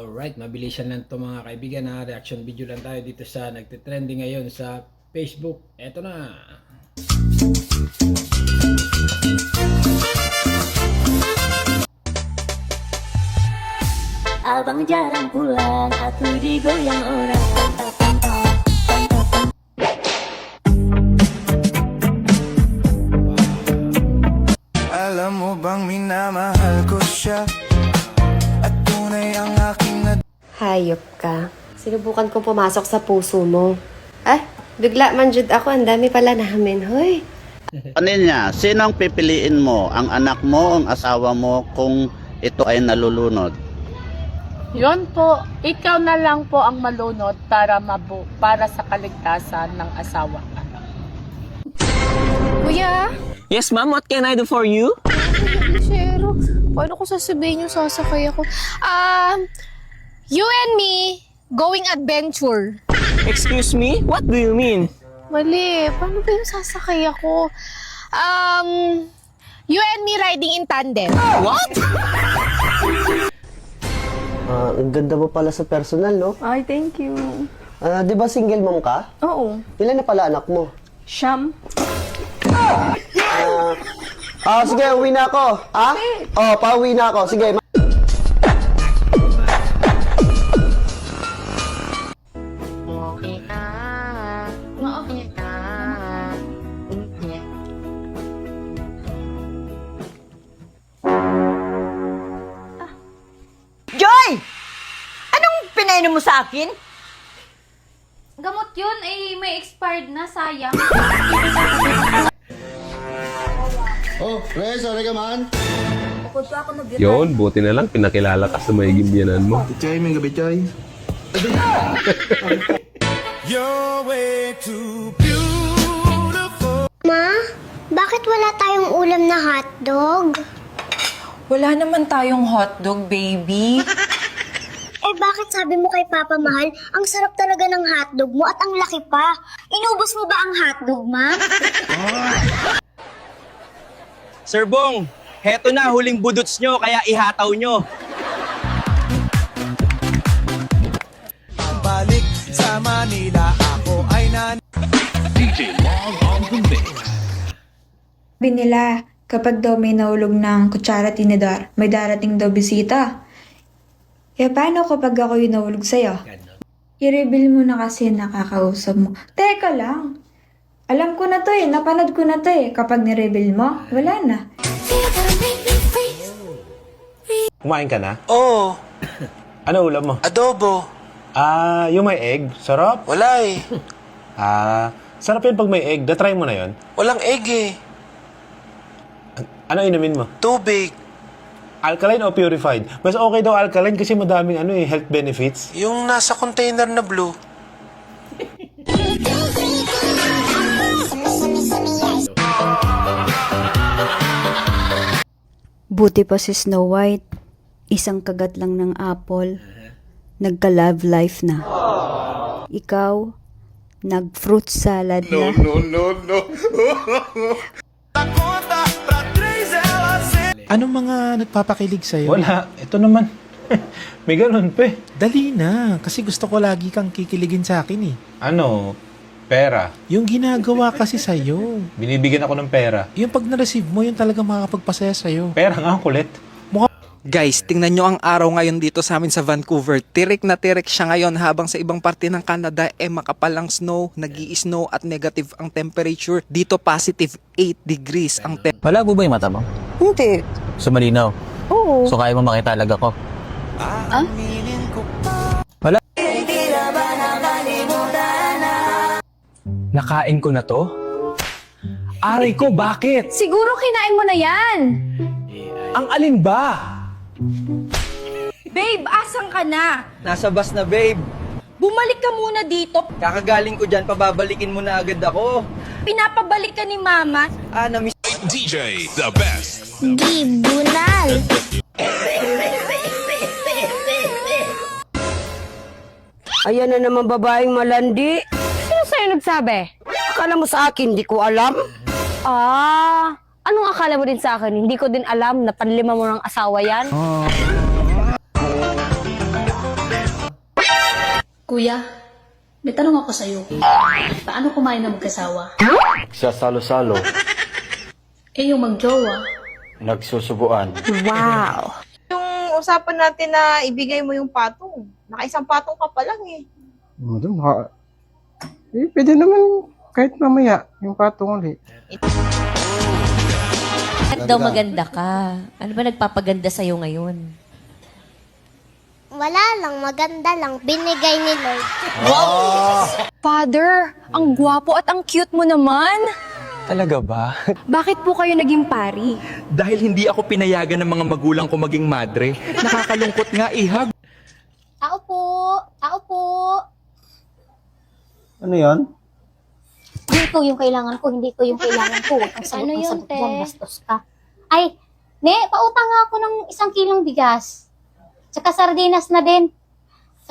Alright, mabilisan lang to mga kaibigan ha. Reaction video lang tayo dito sa nagtitrending ngayon sa Facebook. Eto na. Abang jarang pulang, aku digoyang orang. Alam mo bang minamahal ko siya at tunay ang aking Hayop ka. Sinubukan kong pumasok sa puso mo. Bigla man jud ako. Ang dami pala namin. Hoy. Ninya, sino ang pipiliin mo? Ang anak mo, ang asawa mo kung ito ay nalulunod? Yon po, ikaw na lang po ang malunod para sa kaligtasan ng asawa. Kuya? Yes, ma'am. What can I do for you? Shero, paano ko sasabihin yung sasakay ako? You and me, going adventure. Excuse me? What do you mean? Mali, paano ba yung sasakay ako? You and me riding in tandem. What? Ang ganda mo pala sa personal, no? Ay, thank you. Di ba single mom ka? Oo. Ilan na pala anak mo? Siyam. Sige, uwi na ako. Pauwi na ako. Sige. Joy! Anong pinainom mo sa akin? Gamot yun, may expired na, sayang. Oh, pre, sorry ka man. Yun, buti na lang pinakilala ka sa may gimbiyanan mo. Choy, may gabi, Choy. You're way too beautiful. Ma, bakit wala tayong ulam na hotdog? Wala naman tayong hotdog, baby. Bakit sabi mo kay Papa Mahal, ang sarap talaga ng hotdog mo at ang laki pa? Inubos mo ba ang hotdog, ma? Sir Bong, heto na huling budots nyo, kaya ihataw nyo. Balik sa Manila, ako ay Sabi nila, kapag daw may nahulog ng kutsara tinidor, may darating daw bisita. Paano kapag ako yung nahulog sa'yo? I-reveal mo na kasi nakakausap mo. Teka lang. Alam ko na to napanood ko na to Kapag ni-reveal mo, wala na. Kumain ka na? Oo, Ano ulam mo? adobo. Yung may egg. Sarap. Wala eh. Sarap yun pag may egg. Da-try mo na yun. Walang egg eh. Ano inumin mo? Tubig. Alkaline o purified? Mas okay daw alkaline kasi madaming health benefits. Yung nasa container na blue. Buti pa si Snow White. Isang kagat lang ng apple. Nagka-love life na. Ikaw, nag-fruit salad na. No. Anong mga nagpapakilig sa'yo? Wala. Ito naman. May ganun pa Dali na, kasi gusto ko lagi kang kikiligin sa akin eh. Ano? Pera. Yung ginagawa kasi sa'yo. Binibigyan ako ng pera. Yung pag na-receive mo, yung talaga makakapagpasaya sa'yo. Pera nga, kulit. Guys, tingnan nyo ang araw ngayon dito sa amin sa Vancouver. Tirik na tirik siya ngayon habang sa ibang parte ng Canada makapal ang snow, nag-i-snow at negative ang temperature. Dito positive 8 degrees ang temperature. Malabo ba yung mata mo? Hindi. So malinaw? Oo. So kaya mo makita talaga ko? Wala. Nakain ko na to? Aray ko, bakit? Siguro kinain mo na yan. Ang alin ba? Babe, asan ka na? Nasa bus na, babe. Bumalik ka muna dito. Kakagaling ko dyan, pababalikin mo na agad ako. Pinapabalik ka ni Mama. Na-miss. DJ, the best. Di bunal. Ayan na naman babaeng malandi. Sino sa'yo nagsabi? Akala mo sa akin, di ko alam. Anong akala mo din sa akin? Hindi ko din alam na panlima mo ng asawa yan. Kuya, may tanong ako sa'yo. Paano kumain ng magkasawa? Sa salo-salo, Yung magjowa. nagsusubuan. Wow! Yung usapan natin na ibigay mo yung patong. Nakaisang patong ka pa lang eh. Pwede naman kahit mamaya yung patong ulit. Bakit daw maganda ka? Ano ba nagpapaganda sa'yo ngayon? Wala lang, maganda lang. Binigay ni Lord. Father, ang gwapo at ang cute mo naman. Talaga ba? Bakit po kayo naging pari? Dahil hindi ako pinayagan ng mga magulang ko maging madre. Nakakalungkot nga ihag. Tao po! Tao po! Ano yan? Hindi ko yung kailangan ko, hindi ko yung kailangan ko. Huwag kang Ano yun, sagot te? yan, bastos ka. Ay, pautang nga ako ng 1 kilong bigas. Tsaka sardinas na din.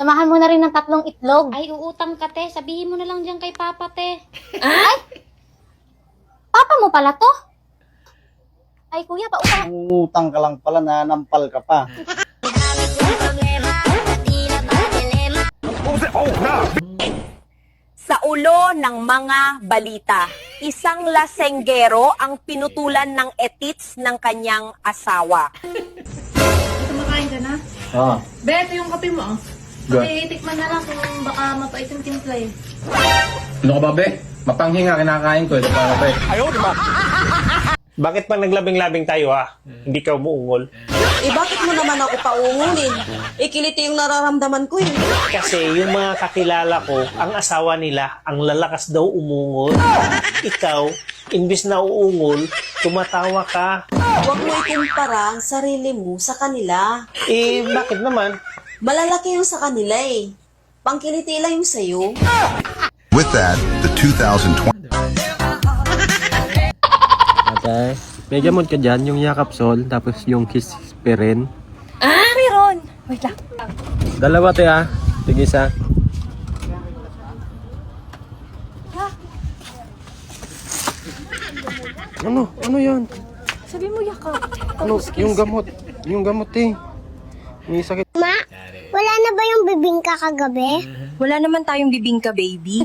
Samahan mo na rin ng 3 itlog. Ay, uutang ka, te. Sabihin mo na lang dyan kay Papa, te. Ay! Papa mo pala to? Ay, kuya, pautang. Utang ka lang pala, nanampal ka pa. Sa ulo ng mga balita, isang lasenggero ang pinutulan ng etits ng kanyang asawa. Kumakain ka na? Oo. Be, ito yung kape mo. Tikman na lang kung baka mapait yung timpla eh. Ano ka ba, be? Mapanghinga, kinakain ko. Ito pa, be. Bakit pag naglabing-labing tayo hindi ka umuungol? Bakit mo naman ako paungulin? Kiliti yung nararamdaman ko eh. Kasi yung mga kakilala ko, ang asawa nila, ang lalakas daw umungol. Ikaw, imbis na uungol, tumatawa ka. Huwag mo ikumpara ang sarili mo sa kanila. Bakit naman? Malalaki yung sa kanila eh. Pangkiliti lang yung sayo. With that, the 2020 Okay. May gamot ka dyan, yung yakapsol, tapos yung kispirin. Meron! Wait lang. Dalawa te Tig-isa. Ano yan? Sabi mo yakap. Ano? Yung gamot. Yung gamot May sakit. Ma, wala na ba yung bibingka kagabi? Wala naman tayong bibingka, baby.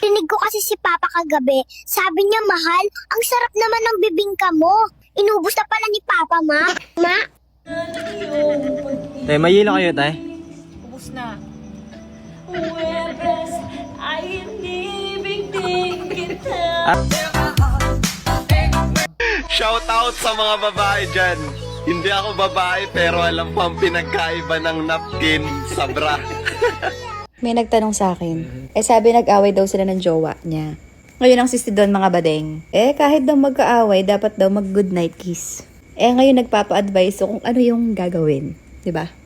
Rinig ko kasi si Papa kagabi. Sabi niya, mahal, ang sarap naman ng bibingka mo. Inubos na pala ni Papa, ma. Ma? Tay, may hilo kayo, tay? Ubus na. Shout out sa mga babae dyan. Hindi ako babae pero alam ko ang pinagkaiba ng napkin sa bra. May nagtanong sa akin. Sabi nag-away daw sila ng jowa niya. Ngayon ang sisti doon mga badeng. Kahit daw magkaaway, dapat daw mag-good night kiss. Ngayon nagpapa-advise kung ano yung gagawin. 'Di ba?